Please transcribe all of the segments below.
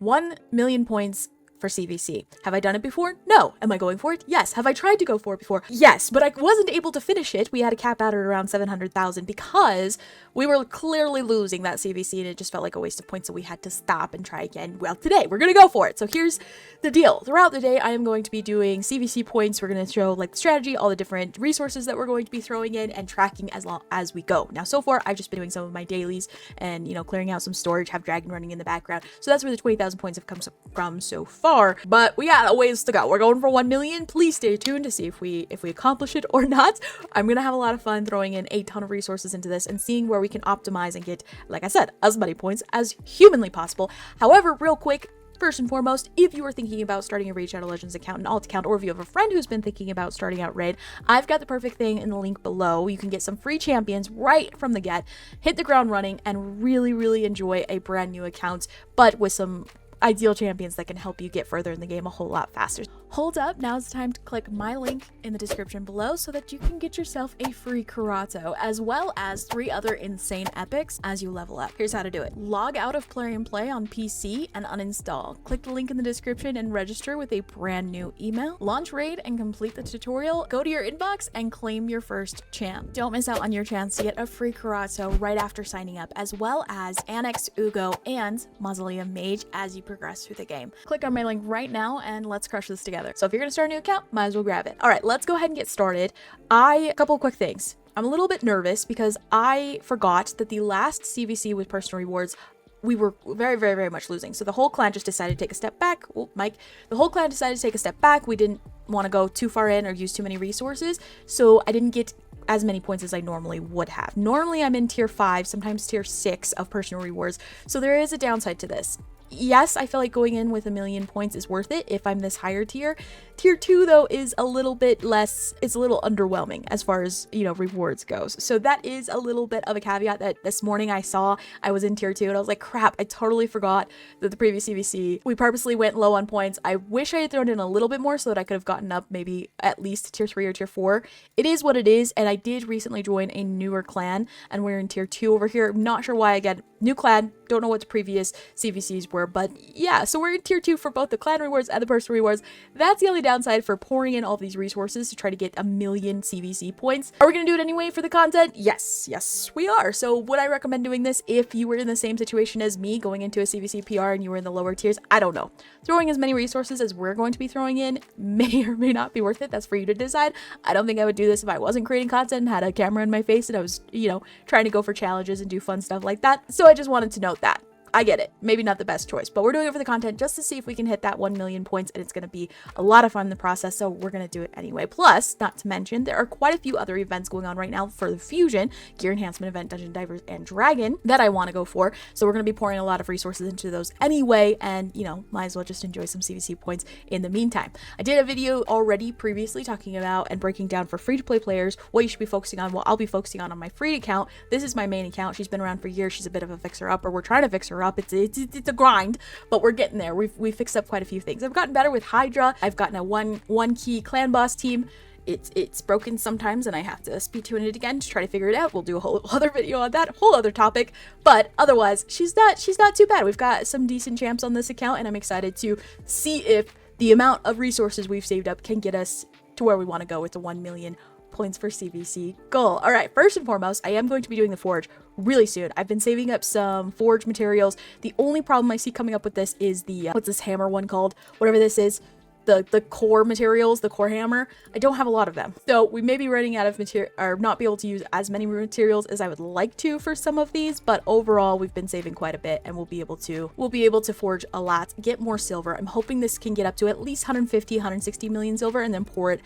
1 million points for CVC. Have I done it before? No. Am I going for it? Yes. Have I tried to go for it before? Yes, but I wasn't able to finish it. We had a cap out at around 700,000 because we were clearly losing that CVC and it just felt like a waste of points, so we had to stop and try again. Well, today we're gonna go for it. So here's the deal. Throughout the day, I am going to be doing CVC points. We're gonna show like the strategy, all the different resources that we're going to be throwing in and tracking as long as we go. Now, so far, I've just been doing some of my dailies and, you know, clearing out some storage, have Dragon running in the background. So that's where the 20,000 points have come from so far. But we got a ways to go. We're going for 1 million. Please stay tuned to see if we accomplish it or not. I'm gonna have a lot of fun throwing in a ton of resources into this and seeing where we can optimize and get, like I said, as many points as humanly possible. However, real quick, first and foremost, if you are thinking about starting a Raid Shadow Legends account, an alt account, or if you have a friend who's been thinking about starting out Raid, I've got the perfect thing in the link below. You can get some free champions right from the get, hit the ground running, and really enjoy a brand new account, but with some ideal champions that can help you get further in the game a whole lot faster. Hold up, now's the time to click my link in the description below so that you can get yourself a free Karato, as well as 3 other insane epics as you level up. Here's how to do it. Log out of Play and Play on PC and uninstall. Click the link in the description and register with a brand new email. Launch Raid and complete the tutorial. Go to your inbox and claim your first champ. Don't miss out on your chance to get a free Karato right after signing up, as well as Anax, Uugo, and Mausoleum Mage as you progress through the game. Click on my link right now and let's crush this together. So if you're gonna start a new account, might as well grab it. All right, let's go ahead and get started. A couple quick things. I'm a little bit nervous because I forgot that the last CVC with personal rewards, we were very much losing. So the whole clan just decided to take a step back. Oh, Mike. The whole clan decided to take a step back. We didn't want to go too far in or use too many resources. So I didn't get as many points as I normally would have. Normally I'm in tier 5, sometimes tier 6 of personal rewards. So there is a downside to this. Yes, I feel like going in with 1 million points is worth it if I'm this higher tier. Tier 2 though is a little bit less, it's a little underwhelming as far as, you know, rewards goes. So that is a little bit of a caveat that this morning I saw I was in tier 2 and I was like, crap, I totally forgot that the previous CVC, we purposely went low on points. I wish I had thrown in a little bit more so that I could have gotten up maybe at least tier 3 or tier 4. It is what it is, and I did recently join a newer clan and we're in tier 2 over here. I'm not sure why. Again, new clan, don't know what the previous CVCs were, but yeah, so we're in tier 2 for both the clan rewards and the personal rewards. That's the only downside for pouring in all these resources to try to get 1 million CVC points. Are we gonna do it anyway for the content? Yes, we are. So would I recommend doing this if you were in the same situation as me, going into a CVC PR and you were in the lower tiers? I don't know. Throwing as many resources as we're going to be throwing in may or may not be worth it. That's for you to decide. I don't think I would do this if I wasn't creating content and had a camera in my face and I was, you know, trying to go for challenges and do fun stuff like that. So I just wanted to note that. I get it. Maybe not the best choice, but we're doing it for the content just to see if we can hit that 1 million points, and it's going to be a lot of fun in the process, so we're going to do it anyway. Plus, not to mention, there are quite a few other events going on right now for the Fusion, Gear Enhancement Event, Dungeon Divers, and Dragon that I want to go for, so we're going to be pouring a lot of resources into those anyway, and, you know, might as well just enjoy some CVC points in the meantime. I did a video already previously talking about and breaking down for free-to-play players what you should be focusing on, what I'll be focusing on my free account. This is my main account. She's been around for years. She's a bit of a fixer-upper. We're trying to fix her up. It's a grind, but we're getting there. We've fixed up quite a few things. I've gotten better with Hydra. I've gotten a one key clan boss team. It's broken sometimes and I have to speed tune it again to try to figure it out. We'll do a whole other video on that, whole other topic, but otherwise she's not too bad. We've got some decent champs on this account and I'm excited to see if the amount of resources we've saved up can get us to where we want to go with the 1 million points for CVC goal. All right, first and foremost, I am going to be doing the forge really soon. I've been saving up some forge materials. The only problem I see coming up with this is the what's this hammer one called? Whatever this is, the core materials, the core hammer. I don't have a lot of them, so we may be running out of material or not be able to use as many materials as I would like to for some of these, but overall we've been saving quite a bit and we'll be able to forge a lot, get more silver. I'm hoping this can get up to at least 150-160 million silver and then pour it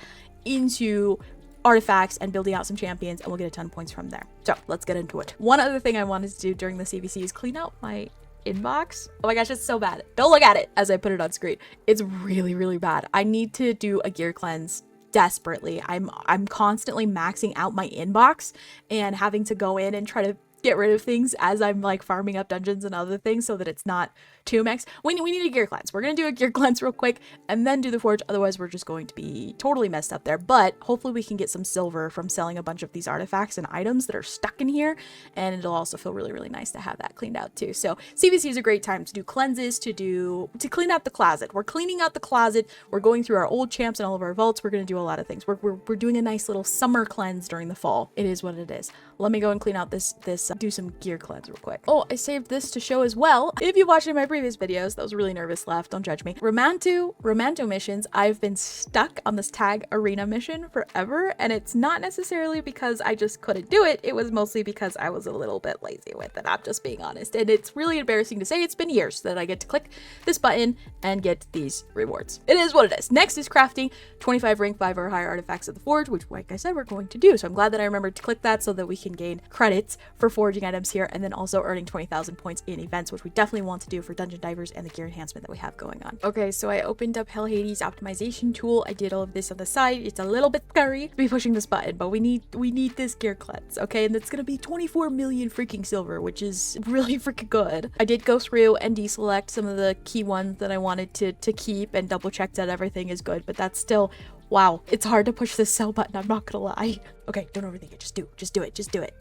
into artifacts and building out some champions, and we'll get a ton of points from there. So let's get into it. One other thing I wanted to do during the CVC is clean out my inbox. Oh my gosh, it's so bad. Don't look at it as I put it on screen. It's really bad. I need to do a gear cleanse desperately. I'm constantly maxing out my inbox and having to go in and try to get rid of things as I'm like farming up dungeons and other things so that it's not too max. We need a gear cleanse. We're gonna do a gear cleanse real quick and then do the forge. Otherwise, we're just going to be totally messed up there. But hopefully we can get some silver from selling a bunch of these artifacts and items that are stuck in here. And it'll also feel really, really nice to have that cleaned out too. So CVC is a great time to do cleanses, to clean out the closet. We're cleaning out the closet. We're going through our old champs and all of our vaults. We're gonna do a lot of things. We're doing a nice little summer cleanse during the fall. It is what it is. Let me go and clean out this do some gear cleanse real quick. Oh, I saved this to show as well. If you watched any of my previous videos, that was a really nervous laugh, don't judge me. Romanto missions, I've been stuck on this tag arena mission forever, and it's not necessarily because I just couldn't do it. It was mostly because I was a little bit lazy with it. I'm just being honest. And it's really embarrassing to say it's been years that I get to click this button and get these rewards. It is what it is. Next is crafting 25 rank 5 or higher artifacts of the forge, which like I said, we're going to do. So I'm glad that I remembered to click that so that we can gain credits for forging items here, and then also earning 20,000 points in events, which we definitely want to do for dungeon divers and the gear enhancement that we have going on. Okay, so I opened up Hell Hades optimization tool. I did all of this on the side. It's a little bit scary to be pushing this button, but we need this gear cleanse, okay? And it's gonna be 24 million freaking silver, which is really freaking good. I did go through and deselect some of the key ones that I wanted to keep and double check that everything is good, but that's still, wow, it's hard to push this sell button, I'm not gonna lie. Okay, don't overthink it, just do it, just do it.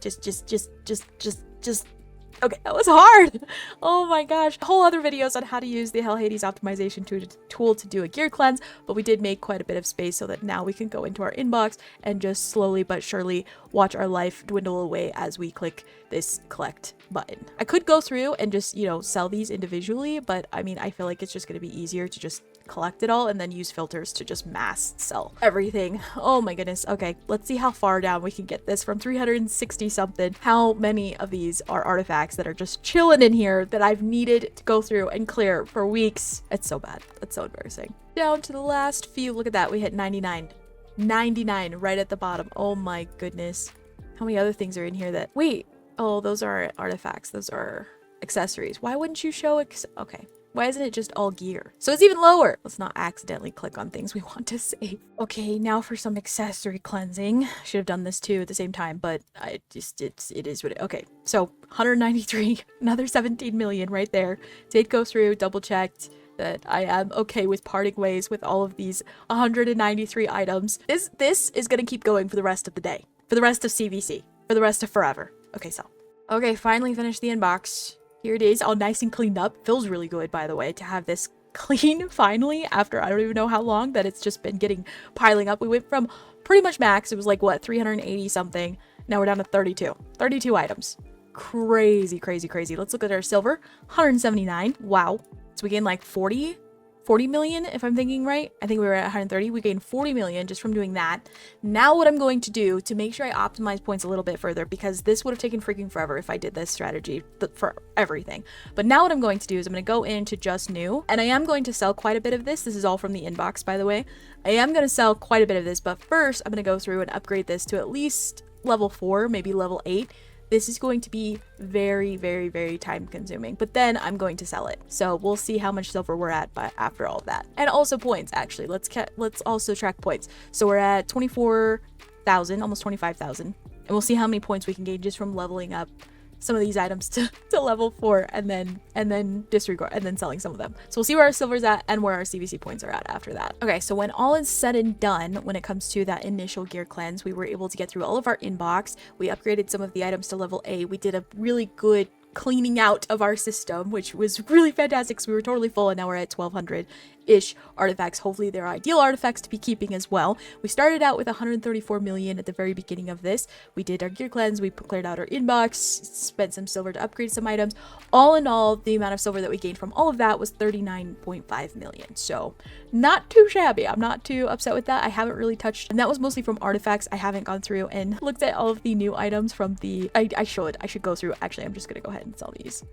Just okay, that was hard. Oh my gosh. Whole other videos on how to use the Hell Hades optimization tool to do a gear cleanse, but we did make quite a bit of space so that now we can go into our inbox and just slowly but surely watch our life dwindle away as we click this collect button. I could go through and just, you know, sell these individually, but I mean, I feel like it's just going to be easier to just collect it all and then use filters to just mass sell everything. Oh my goodness. Okay, let's see how far down we can get this from 360 something. How many of these are artifacts that are just chilling in here that I've needed to go through and clear for weeks? It's so bad. It's so embarrassing. Down to the last few. Look at that. We hit 99 right at the bottom. Oh my goodness. How many other things are in here that, wait, oh, those are artifacts. Those are accessories. Why wouldn't you show okay. Why isn't it just all gear? So it's even lower. Let's not accidentally click on things we want to save. Okay, now for some accessory cleansing. Should have done this too at the same time, but it is what it, okay. So 193, another 17 million right there. Did go through, double checked that I am okay with parting ways with all of these 193 items. This is gonna keep going for the rest of the day, for the rest of CVC, for the rest of forever. Okay, so. Okay, finally finished the inbox. Here it is, all nice and cleaned up. Feels really good, by the way, to have this clean finally after I don't even know how long that it's just been piling up. We went from pretty much max. It was like, what, 380 something. Now we're down to 32. 32 items. Crazy, crazy, crazy. Let's look at our silver. 179. Wow. So we gained like 40 million, if I'm thinking right. I think we were at 130. We gained 40 million just from doing that. Now what I'm going to do to make sure I optimize points a little bit further, because this would have taken freaking forever if I did this strategy for everything. But now what I'm going to do is I'm going to go into just new, and I am going to sell quite a bit of this. This is all from the inbox, by the way. I am going to sell quite a bit of this, but first I'm going to go through and upgrade this to at least level 4, maybe level 8. This is going to be very, very, very time consuming, but then I'm going to sell it. So we'll see how much silver we're at after all of that. And also points, actually. Let's also track points. So we're at 24,000, almost 25,000. And we'll see how many points we can gain just from leveling up some of these items to level 4 and then disregard and then selling some of them. So we'll see where our silver's at and where our CVC points are at after that. Okay, so when all is said and done, when it comes to that initial gear cleanse, we were able to get through all of our inbox. We upgraded some of the items to level A. We did a really good cleaning out of our system, which was really fantastic because we were totally full, and now we're at 1,200-ish artifacts. Hopefully they're ideal artifacts to be keeping as well. We started out with 134 million at the very beginning of this. We did our gear cleanse, we cleared out our inbox, spent some silver to upgrade some items. All in all, the amount of silver that we gained from all of that was 39.5 million. So not too shabby. I'm not too upset with that. I haven't really touched, and that was mostly from artifacts. I haven't gone through and looked at all of the new items from the, I should go through. Actually, I'm just gonna go ahead and sell these.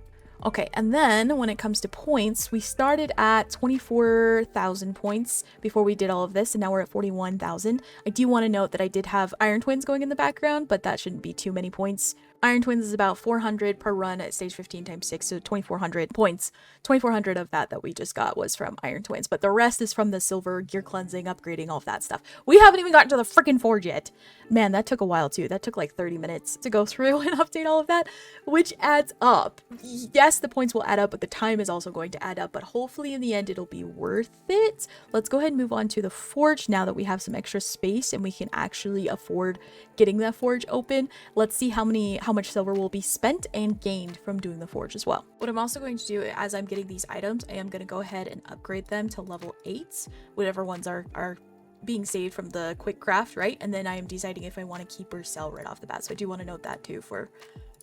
Okay, and then when it comes to points, we started at 24,000 points before we did all of this, and now we're at 41,000. I do want to note that I did have Iron Twins going in the background, but that shouldn't be too many points Iron Twins is about 400 per run at stage 15 times 6, so 2,400 points. 2,400 of that we just got was from Iron Twins, but the rest is from the silver, gear cleansing, upgrading, all of that stuff. We haven't even gotten to the freaking forge yet. Man, that took a while too. That took like 30 minutes to go through and update all of that, which adds up. Yes, the points will add up, but the time is also going to add up, but hopefully in the end it'll be worth it. Let's go ahead and move on to the forge now that we have some extra space and we can actually afford getting that forge open. Let's see how much silver will be spent and gained from doing the forge as well. What I'm also going to do as I'm getting these items, I am going to go ahead and upgrade them to level 8, whatever ones are being saved from the quick craft, right? And then I am deciding if I want to keep or sell right off the bat. So I do want to note that too for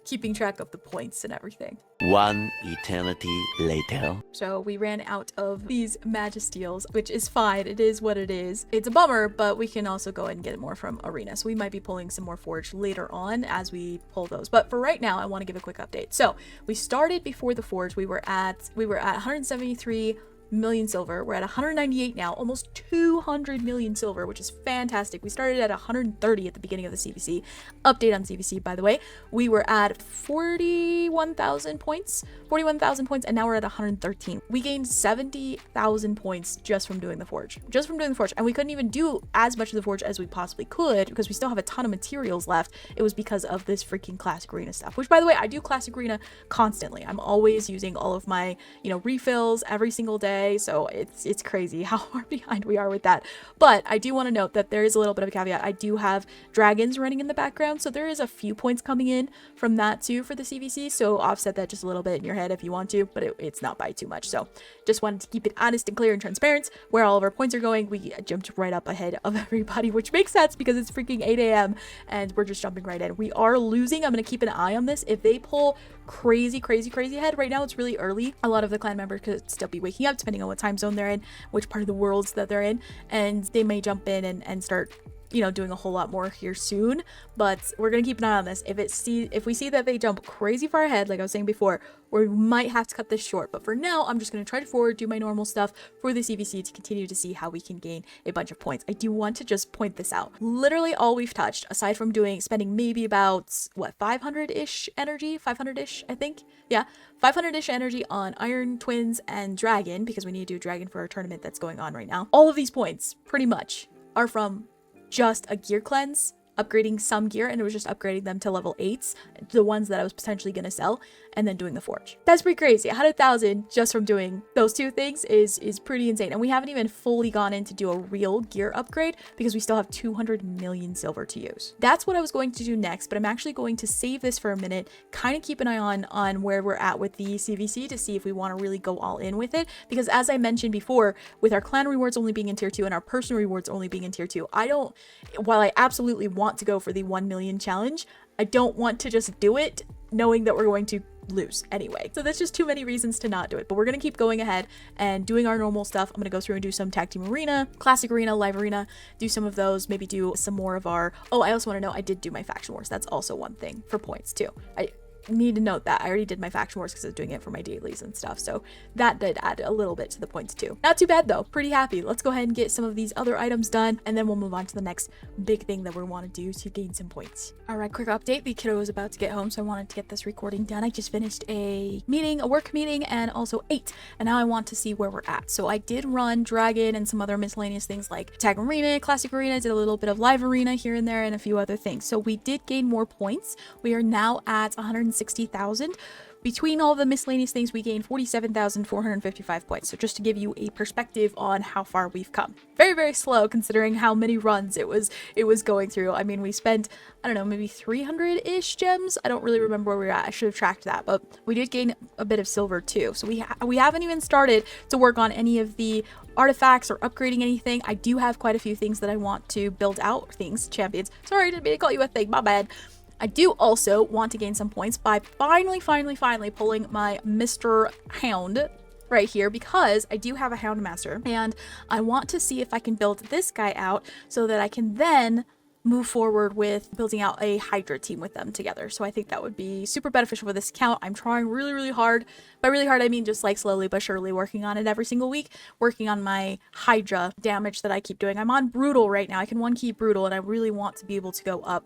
keeping track of the points and everything. One eternity later. So we ran out of these Magisteals, which is fine. It is what it is. It's a bummer, but we can also go ahead and get more from Arena. So we might be pulling some more Forge later on as we pull those. But for right now, I want to give a quick update. So we started before the Forge. We were at 173 million silver. We're at 198 now, almost 200 million silver, which is fantastic. We started at 130 at the beginning of the CVC. Update on CVC, by the way. We were at 41,000 points, and now we're at 113. We gained 70,000 points just from doing the forge. And we couldn't even do as much of the forge as we possibly could because we still have a ton of materials left. It was because of this freaking classic arena stuff, which by the way, I do classic arena constantly. I'm always using all of my, refills every single day. So it's crazy how far behind we are with that. But I do want to note that there is a little bit of a caveat. I do have dragons running in the background, so there is a few points coming in from that too for the CVC. So offset that just a little bit in your head if you want to, but it's not by too much. So just wanted to keep it honest and clear and transparent where all of our points are going. We jumped right up ahead of everybody, which makes sense because it's freaking 8 a.m. and we're just jumping right in. We are losing. I'm going to keep an eye on this. If they pull crazy ahead right now, it's really early. A lot of the clan members could still be waking up depending on what time zone they're in, which part of the worlds that they're in, and they may jump in and start doing a whole lot more here soon. But we're gonna keep an eye on this. If we see that they jump crazy far ahead, like I was saying before, we might have to cut this short. But for now, I'm just gonna try to forward, do my normal stuff for the CVC to continue to see how we can gain a bunch of points. I do want to just point this out. Literally all we've touched, aside from spending maybe about 500-ish energy, 500-ish, I think. Yeah, 500-ish energy on Iron Twins and Dragon, because we need to do Dragon for our tournament that's going on right now. All of these points, pretty much, are from just a gear cleanse, upgrading some gear, and it was just upgrading them to level 8s, the ones that I was potentially going to sell, and then doing the forge. That's pretty crazy. 100,000 just from doing those two things is pretty insane. And we haven't even fully gone in to do a real gear upgrade because we still have 200 million silver to use. That's what I was going to do next, but I'm actually going to save this for a minute, kind of keep an eye on where we're at with the CVC to see if we want to really go all in with it. Because as I mentioned before, with our clan rewards only being in tier 2 and our personal rewards only being in tier 2, while I absolutely want to go for the 1 million challenge, I don't want to just do it knowing that we're going to lose anyway. So that's just too many reasons to not do it. But we're going to keep going ahead and doing our normal stuff. I'm going to go through and do some tag team arena, classic arena, live arena, do some of those, maybe do some more of our... Oh, I also want to know I did do my faction wars. That's also one thing for points too. I need to note that I already did my faction wars because I was doing it for my dailies and stuff, so that did add a little bit to the points too. Not too bad though, pretty happy. Let's go ahead and get some of these other items done, and then we'll move on to the next big thing that we want to do to gain some points. All right, quick update. The kiddo was about to get home, so I wanted to get this recording done. I just finished a work meeting, and also ate, and now I want to see where we're at. So I did run Dragon and some other miscellaneous things like tag arena, classic arena, did a little bit of live arena here and there, and a few other things. So we did gain more points. We are now at 160,000. Between all the miscellaneous things, we gained 47,455 points. So just to give you a perspective on how far we've come. Very slow considering how many runs it was going through. I mean, we spent, I don't know, maybe 300-ish gems. I don't really remember where we were at. I should have tracked that, but we did gain a bit of silver too. So we haven't even started to work on any of the artifacts or upgrading anything. I do have quite a few things that I want to build out. Champions. Sorry, I didn't mean to call you a thing. My bad. I do also want to gain some points by finally pulling my Mr. Hound right here, because I do have a Hound Master, and I want to see if I can build this guy out so that I can then move forward with building out a Hydra team with them together. So I think that would be super beneficial for this account. I'm trying really hard. By really hard, I mean just like slowly but surely working on it every single week, working on my Hydra damage that I keep doing. I'm on Brutal right now. I can one key Brutal, and I really want to be able to go up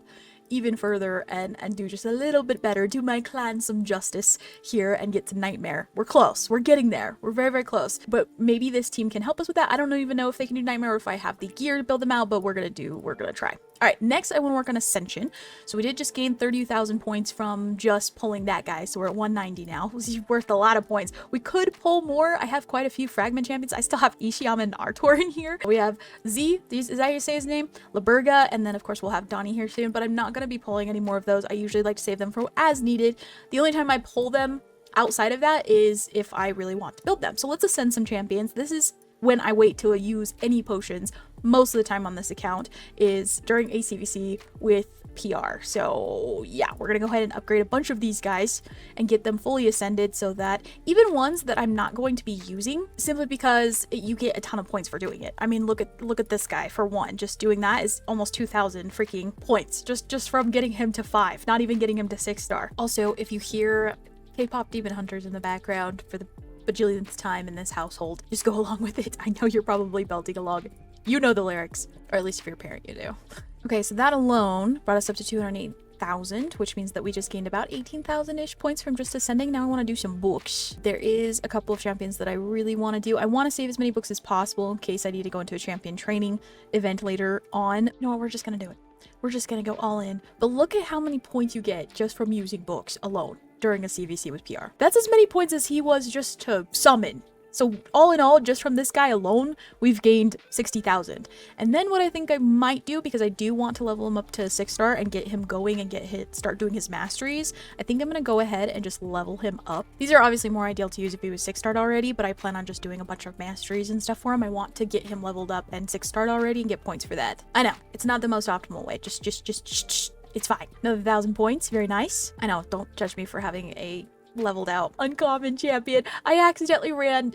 even further and do just a little bit better, do my clan some justice here and get to Nightmare. We're close. We're getting there. We're very, very close. But maybe this team can help us with that. I don't even know if they can do Nightmare or if I have the gear to build them out, but we're gonna try. All right, next I want to work on Ascension. So we did just gain 30,000 points from just pulling that guy. So we're at 190 now. This is worth a lot of points. We could pull more. I have quite a few fragment champions. I still have Ishiyama and Artor in here. We have Z, is that how you say his name? Laberga, and then of course we'll have Donnie here soon, but I'm not going to be pulling any more of those. I usually like to save them for as needed. The only time I pull them outside of that is if I really want to build them. So let's ascend some champions. This is when I wait to use any potions most of the time on this account is during a CVC with PR. So yeah, we're gonna go ahead and upgrade a bunch of these guys and get them fully ascended so that even ones that I'm not going to be using, simply because you get a ton of points for doing it. I mean, look at this guy for one. Just doing that is almost 2,000 freaking points just from getting him to 5, not even getting him to 6-star. Also, if you hear K-pop Demon Hunters in the background for the bajillionth time in this household, just go along with it. I know you're probably belting along. You know the lyrics, or at least if you're a parent, you do. Okay, so that alone brought us up to 208,000, which means that we just gained about 18,000-ish points from just ascending. Now I want to do some books. There is a couple of champions that I really want to do. I want to save as many books as possible in case I need to go into a champion training event later on. You know what, we're just going to do it. We're just going to go all in. But look at how many points you get just from using books alone during a CVC with PR. That's as many points as he was just to summon. So all in all, just from this guy alone, we've gained 60,000. And then what I think I might do, because I do want to level him up to 6-star and get him going and start doing his masteries, I think I'm going to go ahead and just level him up. These are obviously more ideal to use if he was 6-starred already, but I plan on just doing a bunch of masteries and stuff for him. I want to get him leveled up and 6-starred already and get points for that. I know, it's not the most optimal way. Just it's fine. Another 1,000 points. Very nice. I know, don't judge me for having a leveled out uncommon champion. I accidentally ran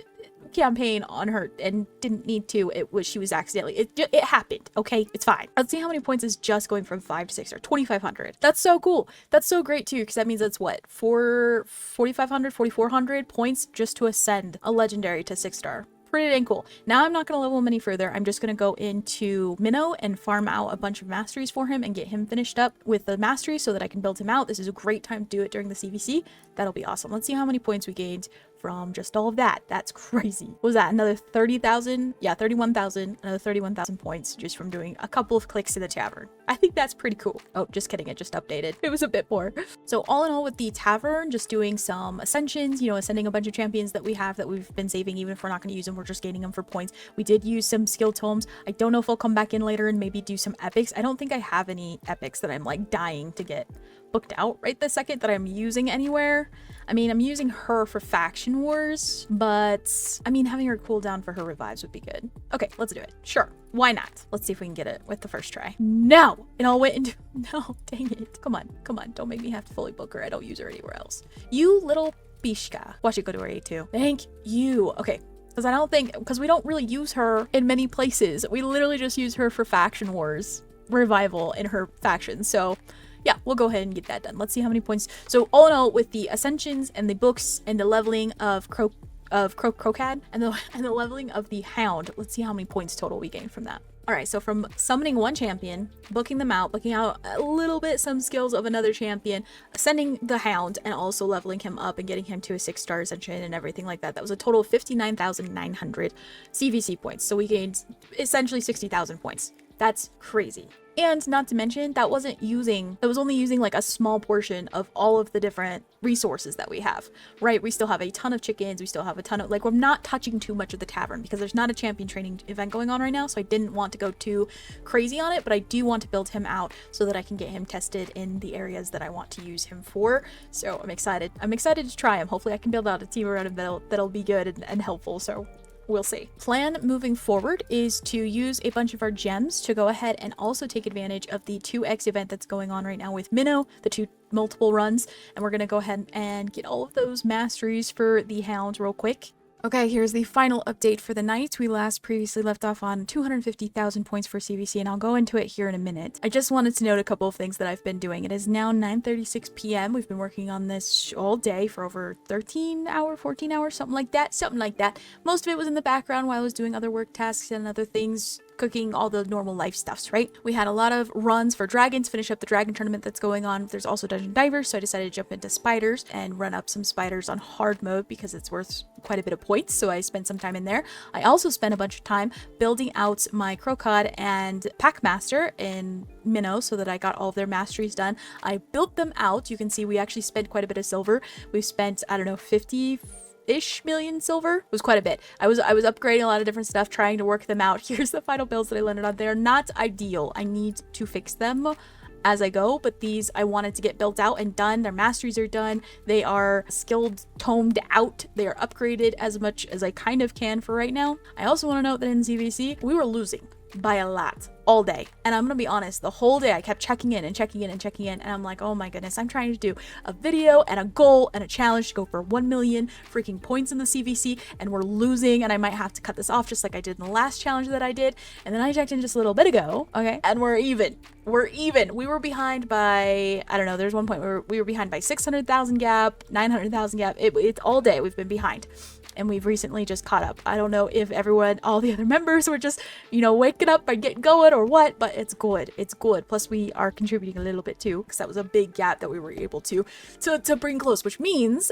campaign on her and didn't need to. She was accidentally, it happened. Okay, it's fine. Let's see how many points is just going from 5 to 6 or 2,500. That's so cool. That's so great too, because that means that's what, 4,500, 4,400 points just to ascend a legendary to 6-star. Pretty dang cool. Now I'm not going to level him any further. I'm just going to go into Minnow and farm out a bunch of masteries for him and get him finished up with the mastery so that I can build him out. This is a great time to do it during the CVC. That'll be awesome. Let's see how many points we gained from just all of that. That's crazy. What was that? Another 30,000? Yeah, 31,000. Another 31,000 points just from doing a couple of clicks in the tavern. I think that's pretty cool. Oh, just kidding. It just updated. It was a bit more. So all in all with the tavern, just doing some ascensions, you know, ascending a bunch of champions that we have that we've been saving, even if we're not going to use them, we're just gaining them for points. We did use some skill tomes. I don't know if I'll come back in later and maybe do some epics. I don't think I have any epics that I'm like dying to get booked out right this second that I'm using anywhere. I mean, I'm using her for faction wars, but I mean, having her cooldown for her revives would be good. Okay, let's do it. Sure. Why not? Let's see if we can get it with the first try. No! It all went into... No, dang it. Come on. Come on. Don't make me have to fully book her. I don't use her anywhere else. You little bishka. Watch it go to her A2. Thank you. Okay. Because we don't really use her in many places. We literally just use her for faction wars revival in her faction. So yeah, we'll go ahead and get that done. Let's see how many points. So all in all, with the ascensions and the books and the leveling of Crocad and the leveling of the Hound, let's see how many points total we gain from that. All right, so from summoning one champion, booking them out, looking out a little bit some skills of another champion, ascending the Hound, and also leveling him up and getting him to a 6-star ascension and everything like that. That was a total of 59,900 CVC points. So we gained essentially 60,000 points. That's crazy. And not to mention, that was only using like a small portion of all of the different resources that we have, right? We still have a ton of chickens. We still have a ton of, like, we're not touching too much of the tavern because there's not a champion training event going on right now. So I didn't want to go too crazy on it, but I do want to build him out so that I can get him tested in the areas that I want to use him for. So I'm excited. I'm excited to try him. Hopefully I can build out a team around him that'll be good and helpful. So we'll see. Plan moving forward is to use a bunch of our gems to go ahead and also take advantage of the 2x event that's going on right now with Minnow, the 2 multiple runs, and we're going to go ahead and get all of those masteries for the Hounds real quick. Okay, here's the final update for the night. We previously left off on 250,000 points for CVC, and I'll go into it here in a minute. I just wanted to note a couple of things that I've been doing. It is now 9:36 p.m. We've been working on this all day for over 13 hours, 14 hours, something like that. Most of it was in the background while I was doing other work tasks and other things cooking all the normal life stuffs, right? We had a lot of runs for dragons, finish up the dragon tournament that's going on. There's also dungeon divers, so I decided to jump into spiders and run up some spiders on hard mode because it's worth quite a bit of points, so I spent some time in there. I also spent a bunch of time building out my Crocod and Packmaster in Minnow so that I got all of their masteries done. I built them out. You can see we actually spent quite a bit of silver. We've spent, I don't know, 50-ish million silver. It was quite a bit. I was upgrading a lot of different stuff, trying to work them out. Here's the final builds that I landed on. They're not ideal. I need to fix them as I go, but these I wanted to get built out and done. Their masteries are done. They are skilled, tomed out. They are upgraded as much as I kind of can for right now. I also want to note that in CVC, we were losing by a lot all day. And I'm gonna be honest, the whole day I kept checking in and checking in and checking in, and I'm like, oh my goodness, I'm trying to do a video and a goal and a challenge to go for 1 million freaking points in the CVC, and we're losing, and I might have to cut this off just like I did in the last challenge that I did. And then I checked in just a little bit ago, okay, and we're even. We were behind by, I don't know, there's one point where we were behind by 600,000 gap, 900,000 gap. It's all day we've been behind. And we've recently just caught up. I don't know if everyone, all the other members were just, you know, waking up and getting going or what, but it's good. It's good. Plus we are contributing a little bit too, because that was a big gap that we were able to bring close, which means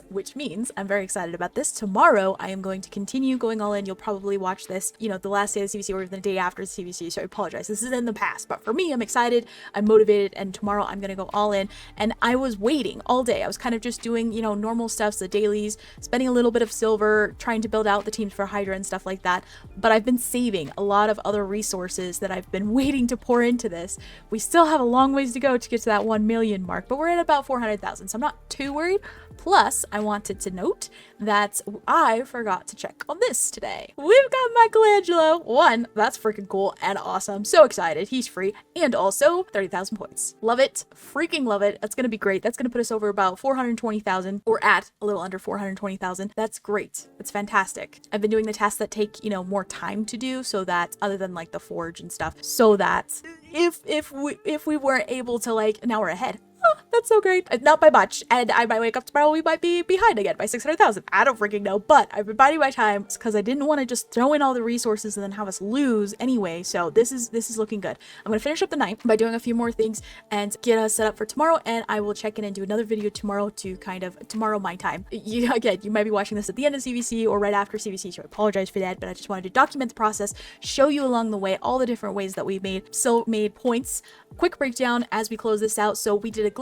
I'm very excited about this. Tomorrow I am going to continue going all in. You'll probably watch this, you know, the last day of the CVC or even the day after the CVC. So I apologize. This is in the past, but for me, I'm excited. I'm motivated, and tomorrow I'm going to go all in. And I was waiting all day. I was kind of just doing, you know, normal stuff, the dailies, spending a little bit of silver, trying to build out the teams for Hydra and stuff like that, but I've been saving a lot of other resources that I've been waiting to pour into this. We still have a long ways to go to get to that 1 million mark, but we're at about 400,000, so I'm not too worried. Plus, I wanted to note that I forgot to check on this today. We've got Michelangelo. One, that's freaking cool and awesome. So excited. He's free. And also 30,000 points. Love it. Freaking love it. That's going to be great. That's going to put us over about 420,000, or at a little under 420,000. That's great. That's fantastic. I've been doing the tasks that take, you know, more time to do, so that, other than like the forge and stuff, so that if we weren't able to, like, now we're ahead. Oh, that's so great. Not by much. And I might wake up tomorrow, we might be behind again by 600,000. I don't freaking know, but I've been biding my time because I didn't want to just throw in all the resources and then have us lose anyway. So this is looking good. I'm going to finish up the night by doing a few more things and get us set up for tomorrow. And I will check in and do another video tomorrow to kind of, tomorrow my time. Again, you might be watching this at the end of CVC or right after CVC, so I apologize for that, but I just wanted to document the process, show you along the way all the different ways that we made points. Quick breakdown as we close this out. So we did a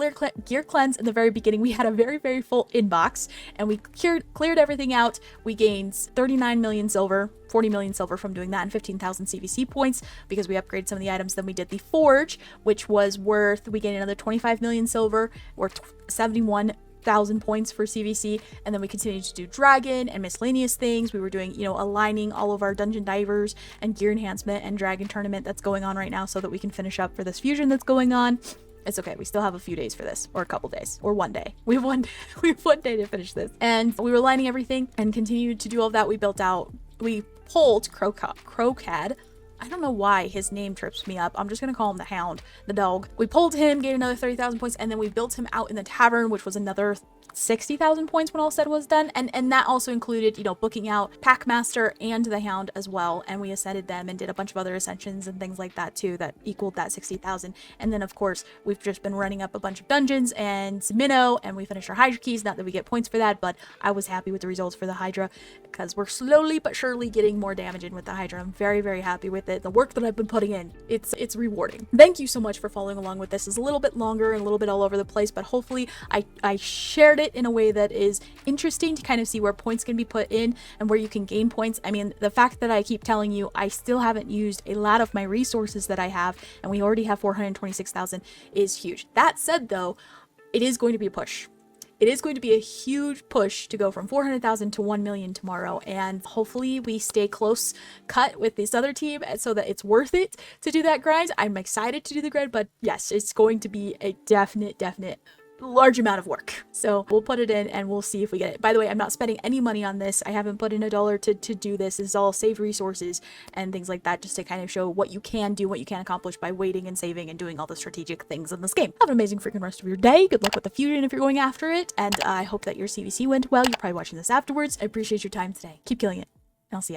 gear cleanse in the very beginning. We had a very, very full inbox, and we cleared everything out. We gained 39 million silver, 40 million silver from doing that, and 15,000 CVC points because we upgraded some of the items. Then we did the forge, which was worth, we gained another 25 million silver, or 71,000 points for CVC. And then we continued to do dragon and miscellaneous things. We were doing, you know, aligning all of our dungeon divers and gear enhancement and dragon tournament that's going on right now, so that we can finish up for this fusion that's going on. It's okay. We still have a few days for this, or a couple days, or one day. We have one day to finish this. And we were aligning everything and continued to do all of that. We pulled Crocad. I don't know why his name trips me up. I'm just going to call him the Hound, the dog. We pulled him, gained another 30,000 points, and then we built him out in the tavern, which was another 60,000 points when all said was done. And that also included, you know, booking out Packmaster and the Hound as well. And we ascended them and did a bunch of other ascensions and things like that too that equaled that 60,000. And then of course, we've just been running up a bunch of dungeons and Minnow, and we finished our Hydra keys. Not that we get points for that, but I was happy with the results for the Hydra because we're slowly but surely getting more damage in with the Hydra. I'm very, very happy with it. The work that I've been putting in, it's rewarding. Thank you so much for following along with this. It's a little bit longer and a little bit all over the place, but hopefully I shared it in a way that is interesting to kind of see where points can be put in and where you can gain points. I mean, the fact that I keep telling you I still haven't used a lot of my resources that I have, and we already have 426,000, is huge. That said though, it is going to be a push. It is going to be a huge push to go from 400,000 to 1 million tomorrow, and hopefully we stay close cut with this other team so that it's worth it to do that grind. I'm excited to do the grind, but yes, it's going to be a definite large amount of work. So we'll put it in and we'll see if we get it. By the way, I'm not spending any money on this. I haven't put in $1 to do this. This is all saved resources and things like that, just to kind of show what you can do, what you can accomplish by waiting and saving and doing all the strategic things in this game. Have an amazing freaking rest of your day. Good luck with the fusion if you're going after it, and I hope that your CVC went well. You're probably watching this afterwards. I appreciate your time today. Keep killing it.